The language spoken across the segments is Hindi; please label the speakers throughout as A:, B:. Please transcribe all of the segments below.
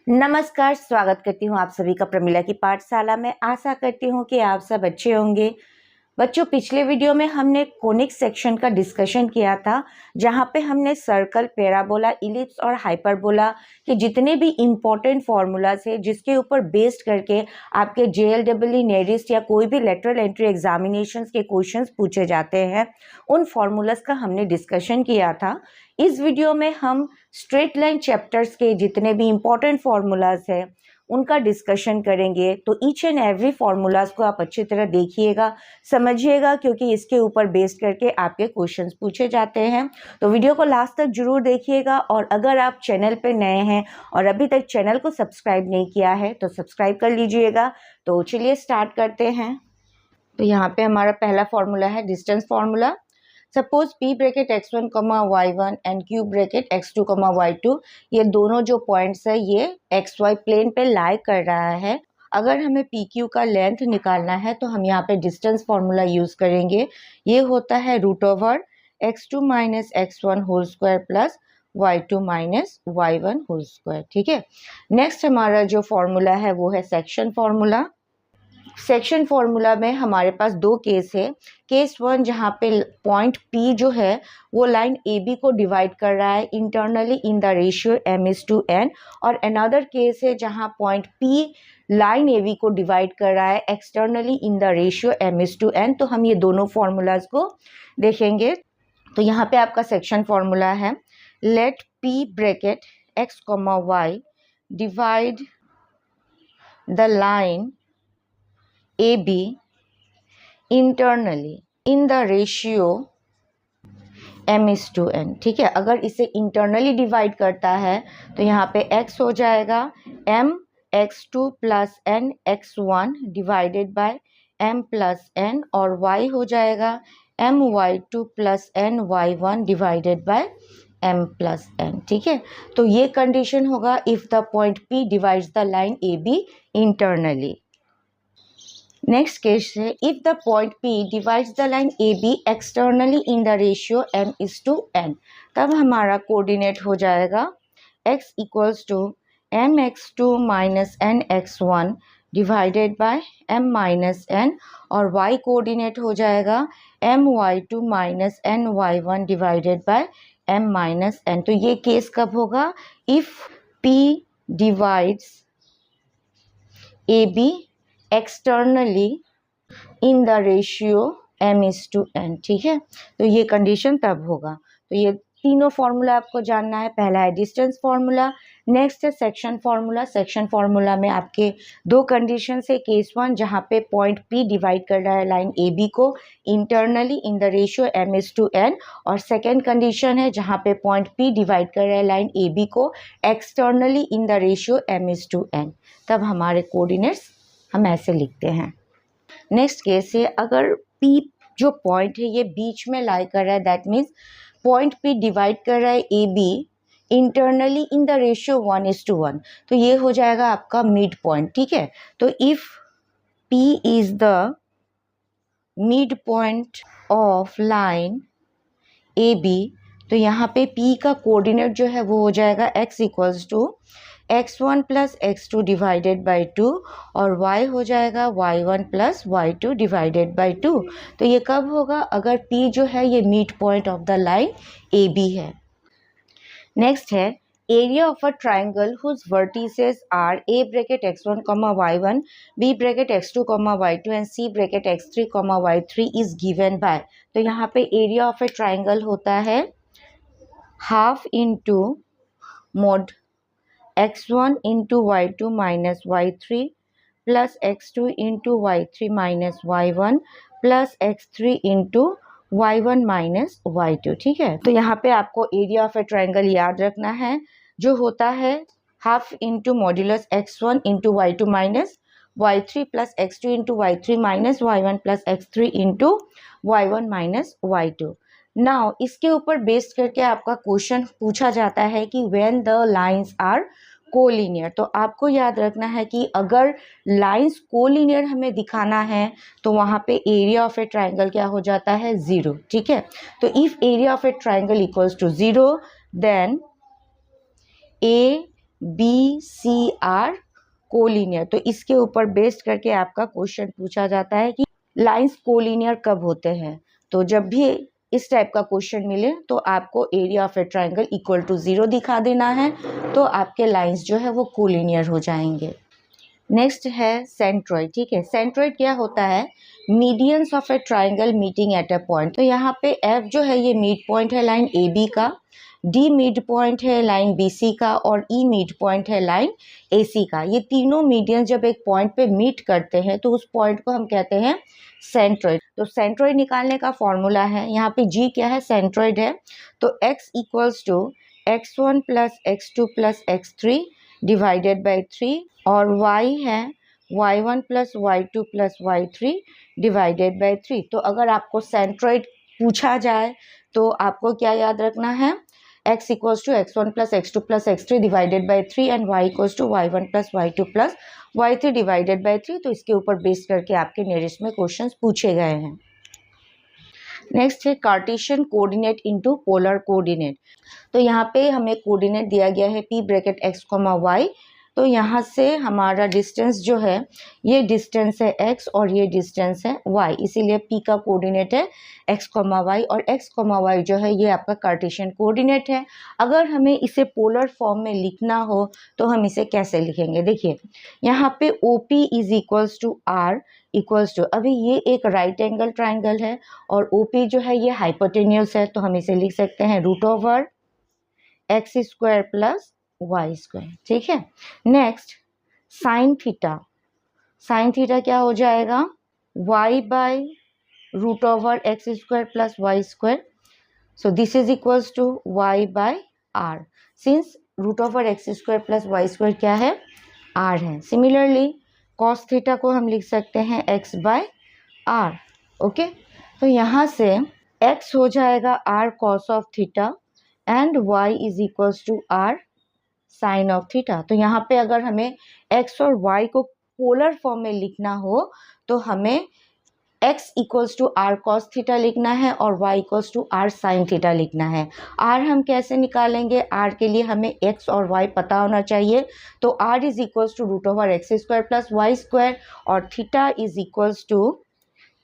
A: नमस्कार, स्वागत करती हूँ आप सभी का प्रमिला की पाठशाला में। आशा करती हूँ कि आप सब अच्छे होंगे। बच्चों, पिछले वीडियो में हमने कोनिक सेक्शन का डिस्कशन किया था, जहाँ पे हमने सर्कल, पैराबोला, इलिप्स और हाइपरबोला के जितने भी इम्पोर्टेंट फॉर्मूलाज है जिसके ऊपर बेस्ड करके आपके JLEE नेरिस्ट या कोई भी लेटरल एंट्री एग्जामिनेशंस के क्वेश्चंस पूछे जाते हैं, उन फॉर्मूलाज का हमने डिस्कशन किया था। इस वीडियो में हम स्ट्रेट लाइन चैप्टर्स के जितने भी इम्पोर्टेंट फॉर्मूलाज है उनका डिस्कशन करेंगे। तो ईच एंड एवरी फॉर्मूलाज को आप अच्छी तरह देखिएगा, समझिएगा, क्योंकि इसके ऊपर बेस्ड करके आपके क्वेश्चंस पूछे जाते हैं। तो वीडियो को लास्ट तक जरूर देखिएगा। और अगर आप चैनल पे नए हैं और अभी तक चैनल को सब्सक्राइब नहीं किया है तो सब्सक्राइब कर लीजिएगा। तो चलिए स्टार्ट करते हैं। तो यहाँ पे हमारा पहला फॉर्मूला है distance formula. Suppose P bracket x1 y1 and Q bracket x2 y2, ये दोनों जो पॉइंट्स है ये XY प्लेन पे लाई कर रहा है। अगर हमें PQ का लेंथ निकालना है तो हम यहाँ पे डिस्टेंस फॉर्मूला यूज करेंगे। ये होता है √ x2 minus x1 whole square plus y2 minus y1 whole square. ठीक है। नेक्स्ट हमारा जो फॉर्मूला है वो है सेक्शन फॉर्मूला। सेक्शन फॉर्मूला में हमारे पास दो केस है। केस 1 जहाँ पे पॉइंट P जो है वो लाइन AB को डिवाइड कर रहा है internally in the ratio m:n, और अनदर केस है जहाँ पॉइंट P लाइन AB को डिवाइड कर रहा है externally in the ratio m:n। तो हम ये दोनों फॉर्मूलाज को देखेंगे। तो यहाँ पे आपका सेक्शन फॉर्मूला है, let P bracket x, y divide the line AB internally in the ratio m:n। ठीक है। अगर इसे इंटरनली डिवाइड करता है तो यहाँ पे x हो जाएगा m(x2 + n(x1) divided by m + n, और y हो जाएगा m(y2 + n(y1) divided by m + n। ठीक है। तो ये कंडीशन होगा if the point P divides the line AB internally. Next case है, if the point P divides the line AB externally in the ratio m:n। तब हमारा कोऑर्डिनेट हो जाएगा x = mx2 - nx1 divided by m - n, और y कोऑर्डिनेट हो जाएगा my2 - ny1 divided by m - n। तो ये केस कब होगा? If P divides AB externally in the ratio m:n। ठीक है। तो ये कंडीशन तब होगा। तो ये तीनों फॉर्मूला आपको जानना है। पहला है डिस्टेंस फॉर्मूला, नेक्स्ट है सेक्शन फॉर्मूला। सेक्शन फॉर्मूला में आपके दो कंडीशन है। केस 1 जहाँ पे पॉइंट P डिवाइड कर रहा है लाइन AB को internally in the ratio m:n, और सेकेंड कंडीशन है जहाँ पे पॉइंट P डिवाइड कर रहा है लाइन AB को externally in the ratio m:n। तब हमारे कोऑर्डिनेट्स हम ऐसे लिखते हैं। नेक्स्ट केस है, अगर P जो पॉइंट है ये बीच में लाई कर रहा है, that means point P divide कर रहा है AB internally in the ratio 1:1, तो ये हो जाएगा आपका मिड पॉइंट। ठीक है। तो if P is the mid point of line AB, तो यहाँ पे P का कोऑर्डिनेट जो है वो हो जाएगा x = x1 + x2 divided by 2, और y हो जाएगा y1 + y2 डिवाइडेड बाय 2। तो ये कब होगा? अगर P जो है ये mid point of the line AB है। नेक्स्ट है, area of a triangle whose vertices are A bracket x1, y1, B bracket x2, y2 and C bracket x3, y3 is given by. तो यहाँ पे एरिया ऑफ ए ट्राइंगल होता है half into mod x1 into y2 minus y3 plus x2 into y3 minus y1 plus x3 into y1 minus y2। ठीक है। तो यहाँ पे आपको एरिया ऑफ ए ट्राइंगल याद रखना है, जो होता है half into modulus x1 into y2 minus y3 plus x2 into y3 minus y1 plus x3 into y1 minus y2। Now इसके ऊपर बेस्ड करके आपका क्वेश्चन पूछा जाता है कि when the lines are collinear. तो आपको याद रखना है कि अगर लाइंस कोलिनियर हमें दिखाना है तो वहाँ पे एरिया ऑफ ए ट्राइंगल क्या हो जाता है? 0। ठीक है। तो if area of a triangle equals to 0 then A B C are collinear. तो इसके ऊपर बेस्ड करके आपका क्वेश्चन पूछा जाता है कि लाइंस कोलिनियर कब होते हैं। तो जब भी इस टाइप का क्वेश्चन मिले तो आपको area of a triangle equal to 0 दिखा देना है, तो आपके लाइंस जो है वो कोलिनियर हो जाएंगे। नेक्स्ट है सेंट्रॉइड। ठीक है, सेंट्रॉइड क्या होता है? Medians of a triangle meeting at a point. तो यहाँ पे एफ जो है ये मिड पॉइंट है लाइन ए बी का, डी मिड पॉइंट है लाइन बी सी का, और ई मिड पॉइंट है लाइन ए सी का। ये तीनों मीडियंस जब एक पॉइंट पे मीट करते हैं तो उस पॉइंट को हम कहते हैं सेंट्रॉइड। तो सेंट्रॉइड निकालने का फॉर्मूला है, यहाँ पे जी क्या है? सेंट्रॉइड है। तो x equals to x1 plus x2 plus x3 divided by 3, और y है y1 plus y2 plus y3 divided by 3। तो अगर आपको सेंट्रॉइड पूछा जाए तो आपको क्या याद रखना है? x equals to x1 plus x2 plus x3 divided by 3 and y equals to y1 plus y2 plus y3 divided by 3। तो इसके ऊपर बेस करके आपके नियरेस्ट में क्वेश्चंस पूछे गए हैं। नेक्स्ट है Cartesian coordinate into polar coordinate. तो यहाँ पे हमें कोऑर्डिनेट दिया गया है p ब्रैकेट x, y। तो यहाँ से हमारा डिस्टेंस जो है ये डिस्टेंस है x और ये डिस्टेंस है y, इसीलिए p का कोऑर्डिनेट है x, y, और x, y जो है ये आपका कार्टेशियन कोऑर्डिनेट है। अगर हमें इसे पोलर फॉर्म में लिखना हो तो हम इसे कैसे लिखेंगे? देखिए यहाँ पे OP is equals to R equals to, अभी ये एक राइट एंगल ट्राइंगल है और OP जो है ये हाइपोटेन्यूस है, तो हम इसे लिख सकते हैं root over x square plus Y square. ठीक है, next sine theta. Sine theta क्या हो जाएगा? y by root over x square plus Y square. So this is equals to y by r, since root over x square plus Y square क्या है? r है। सिमिलरली कॉस थीटा को हम लिख सकते हैं x बाय r। ओके, तो यहाँ से x हो जाएगा r cos of theta and y is equals to r sine of theta. तो यहाँ पे अगर हमें x और y को पोलर फॉर्म में लिखना हो तो हमें x equals to r cos theta लिखना है और y equals to r sine theta लिखना है। r हम कैसे निकालेंगे? r के लिए हमें x और y पता होना चाहिए। तो r is equals to root over x square plus Y square और theta is equals to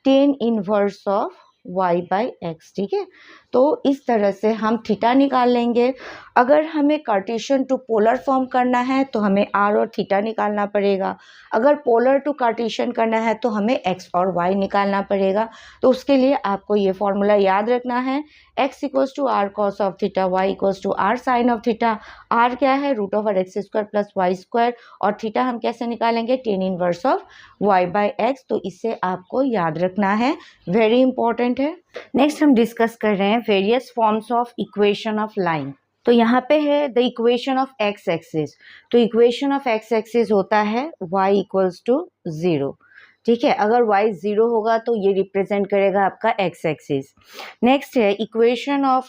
A: tan inverse of y by X. ठीक है, तो इस तरह से हम थीटा निकाल लेंगे। अगर हमें कार्टेशियन टू पोलर फॉर्म करना है तो हमें r और थीटा निकालना पड़ेगा। अगर पोलर टू कार्टेशियन करना है तो हमें x और y निकालना पड़ेगा। तो उसके लिए आपको ये फॉर्मूला याद रखना है, x equals to r cos of theta, y equals to r sine of theta. r क्या है? Root over x square plus Y square, और थीटा हम कैसे निकालेंगे? Tan inverse of y by x. तो इसे आपको याद रखना है, वेरी इंपॉर्टेंट है। नेक्स्ट हम डिस्कस कर रहे हैं various forms of equation of line. तो यहाँ पे है the equation of x axis. तो इक्वेशन ऑफ एक्स एक्सिस होता है y इक्वल्स टू 0। ठीक है, अगर y 0 होगा तो ये रिप्रेजेंट करेगा आपका एक्स एक्सिस। नेक्स्ट है equation of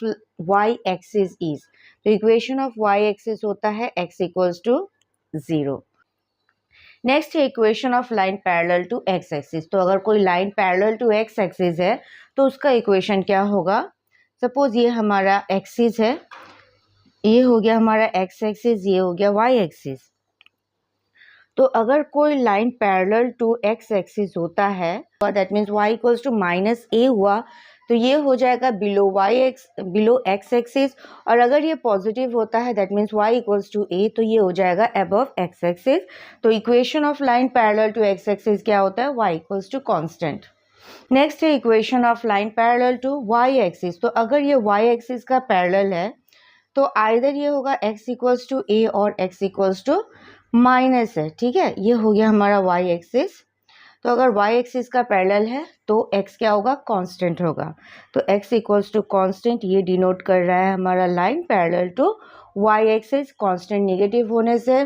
A: y axis is. तो इक्वेशन ऑफ y एक्सिस होता है x इक्वल्स टू 0। नेक्स्ट है equation of line parallel to x axis. तो अगर कोई line parallel to x axis है तो उसका इक्वेशन क्या होगा? सपोज ये हमारा एक्सिस है, ये हो गया हमारा एक्स एक्सिस, ये हो गया वाई एक्सिस। तो अगर कोई line parallel to x axis होता है that means y equals to minus A हुआ, तो ये हो जाएगा बिलो एक्स एक्सिस। और अगर ये पॉजिटिव होता है that means y equals to A, तो ये हो जाएगा अबव एक्स एक्सिस। तो equation of line parallel to x axis क्या होता है? y equals to constant. Next है equation of line parallel to Y axis. तो अगर ये वाई एक्सिस का पैरेलल है तो आइदर ये होगा x इक्वल्स टू ए और x इक्वल्स टू माइनस है। ठीक है, ये हो गया हमारा y एक्सिस। तो अगर y एक्सिस का पैरेलल है तो x क्या होगा? कांस्टेंट होगा। तो x इक्वल्स टू कांस्टेंट ये डिनोट कर रहा है हमारा line parallel to y axis. Constant negative होने से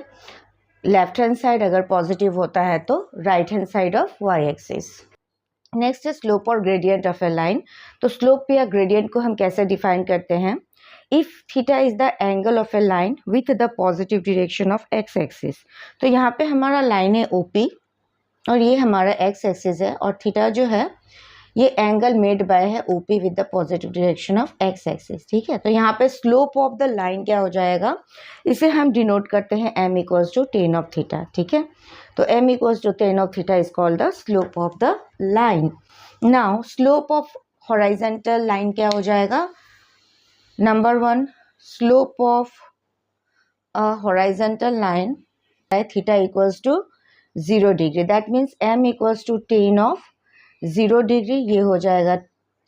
A: लेफ्ट हैंड साइड, अगर पॉजिटिव होता है तो right hand side of y axis. Next है स्लोप और ग्रेडियंट ऑफ ए लाइन। तो स्लोप या ग्रेडियंट को हम कैसे डिफाइन करते हैं? If theta is the angle of a line with the positive direction of x axis. तो यहाँ पे हमारा लाइन है OP और ये हमारा एक्स एक्सिस है, और थीटा जो है ये एंगल मेड बाय है OP with the positive direction of x axis, ठीक है। तो यहाँ पे स्लोप ऑफ द लाइन क्या हो जाएगा, इसे हम डिनोट करते हैं m equals to tan of theta, ठीक है। तो m equals to tan of theta is called the slope of the line. Now slope of horizontal line क्या हो जाएगा, number 1 slope of a horizontal line at theta equals to 0 degree, that means m equals to tan of 0 degree, ये हो जाएगा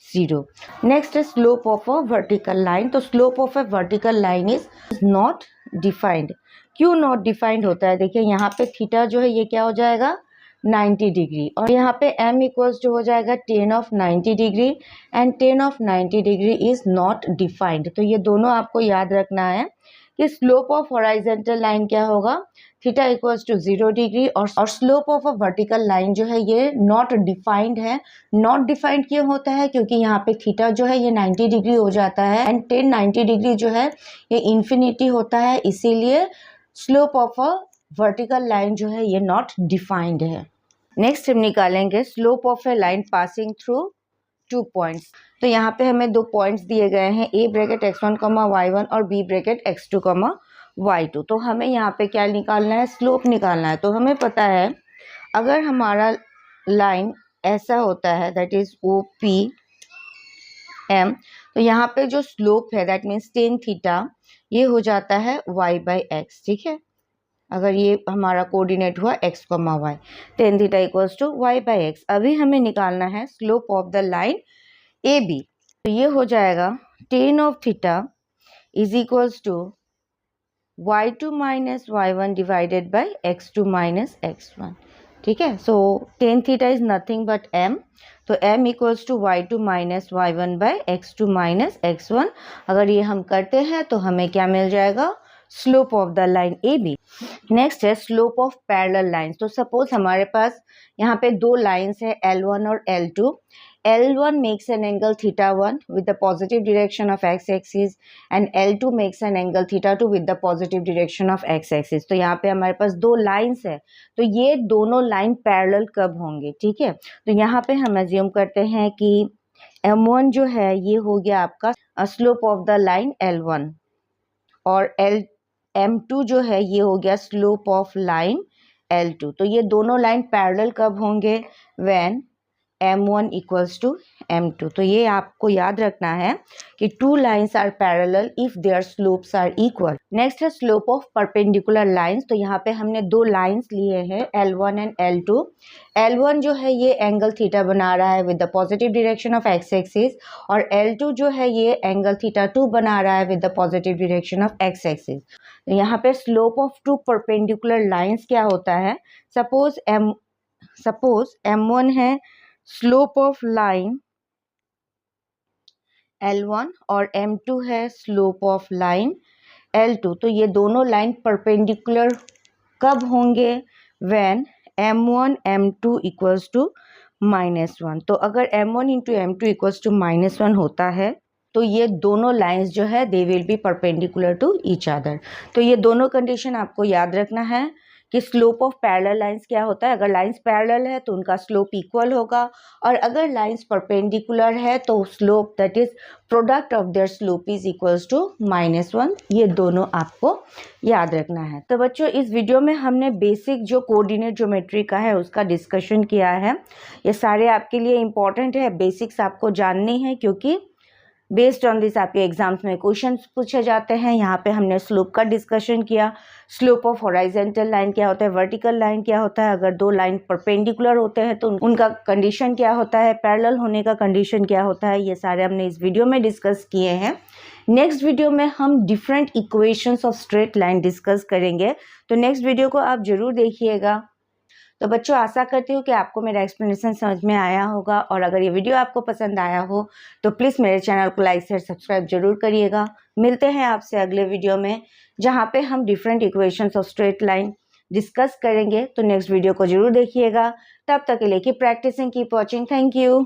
A: 0। नेक्स्ट है slope of a vertical line. तो slope of a vertical line is not defined. क्यों नॉट डिफाइंड होता है, देखिए यहाँ पे थीटा जो है ये क्या हो जाएगा 90 डिग्री, और यहाँ पे m इक्वल्स जो हो जाएगा tan of 90 degree, and tan of 90 degree is not defined. तो ये दोनों आपको याद रखना है कि स्लोप ऑफ हॉरिजॉन्टल लाइन क्या होगा, थीटा इक्वल्स टू 0 डिग्री, और slope of a vertical line जो है ये नॉट डिफाइंड है। नॉट डिफाइंड क्यों होता है, क्योंकि यहाँ पे थीटा जो है ये 90 डिग्री हो जाता है, एंड tan 90 डिग्री जो है ये इन्फिनिटी होता है, इसीलिए slope of a vertical line जो है ये नॉट डिफाइंड है। नेक्स्ट हम निकालेंगे slope of a line passing through 2 points. तो यहाँ पे हमें 2 पॉइंट्स दिए गए हैं, a ब्रैकेट x1 y1 और b ब्रैकेट x2 y2। तो हमें यहाँ पे क्या निकालना है, स्लोप निकालना है। तो हमें पता है अगर हमारा लाइन ऐसा होता है दैट इज OPM, तो यहाँ पे जो स्लोप है दैट मीन्स tan थीटा ये हो जाता है y/x, ठीक है। अगर ये हमारा कोऑर्डिनेट हुआ x, y, tan theta equals to y/x। अभी हमें निकालना है slope of the line AB। तो ये हो जाएगा tan of theta is equals to y2 minus y1 divided by x2 minus x1, ठीक है। So tan theta is nothing but m, तो m equals to y2 minus y1 by x2 minus x1। अगर ये हम करते हैं तो हमें क्या मिल जाएगा, slope of the line AB। Next है स्लोप ऑफ पैरेलल लाइंस। तो सपोज हमारे पास यहाँ पे 2 लाइंस है L1 और L2। L1 makes an angle theta 1 with the positive direction of x axis and L2 makes an angle theta 2 with the positive direction of x axis। तो यहाँ पे हमारे पास 2 लाइंस है, तो ये दोनों लाइन पैरेलल कब होंगे, ठीक है। तो यहाँ पे हम अज्यूम करते हैं कि M1 जो है ये हो गया आपका slope of the line L1, और M2 जो है ये हो गया स्लोप ऑफ लाइन L2। तो ये दोनों लाइन पैरेलल कब होंगे, when M1 equals to M2। तो ये आपको याद रखना है कि 2 lines are parallel if their slopes are equal. Next है स्लोप ऑफ परपेंडिकुलर लाइंस। तो यहाँ पे हमने 2 लाइंस लिए हैं L1 एंड L2। L1 जो है ये एंगल थीटा बना रहा है with the positive direction of x axis, और L2 जो है ये एंगल थीटा 2 बना रहा है with the positive direction of x axis. तो यहाँ पे स्लोप ऑफ 2 परपेंडिकुलर लाइंस क्या होता है, सपोज M1 है स्लोप ऑफ लाइन L1 और M2 है स्लोप ऑफ लाइन L2। तो ये दोनों लाइन परपेंडिकुलर कब होंगे, when M1 M2 equals to -1। तो अगर M1 into M2 equals to -1 होता है तो ये दोनों लाइंस जो है they will be perpendicular to each other. तो ये दोनों कंडीशन आपको याद रखना है कि स्लोप ऑफ पैरेलल लाइंस क्या होता है, अगर लाइंस पैरेलल है तो उनका स्लोप इक्वल होगा, और अगर लाइंस परपेंडिकुलर है तो slope that is product of their slope is equals to -1। ये दोनों आपको याद रखना है। तो बच्चों इस वीडियो में हमने बेसिक जो कोऑर्डिनेट ज्योमेट्री का है उसका डिस्कशन किया है। ये सारे आपके लिए इम्पॉर्टेंट है, बेसिक्स आपको जाननी है, क्योंकि बेस्ड ऑन दिस आपके एग्जाम्स में क्वेश्चंस पूछे जाते हैं। यहाँ पे हमने स्लोप का डिस्कशन किया, स्लोप ऑफ हॉरिजॉन्टल लाइन क्या होता है, वर्टिकल लाइन क्या होता है, अगर 2 लाइन परपेंडिकुलर होते हैं तो उनका कंडीशन क्या होता है, पैरेलल होने का कंडीशन क्या होता है, ये सारे हमने इस वीडियो में डिस्कस किए हैं। नेक्स्ट वीडियो में हम different equations of straight line discuss करेंगे, तो नेक्स्ट वीडियो को आप जरूर देखिएगा। तो बच्चों आशा करती हूँ कि आपको मेरा एक्सप्लेनेशन समझ में आया होगा, और अगर ये वीडियो आपको पसंद आया हो तो प्लीज़ मेरे चैनल को लाइक शेयर सब्सक्राइब जरूर करिएगा। मिलते हैं आपसे अगले वीडियो में, जहाँ पे हम different equations of straight line discuss करेंगे। तो नेक्स्ट वीडियो को जरूर देखिएगा। तब तक के लिए keep practising, keep watching. Thank you.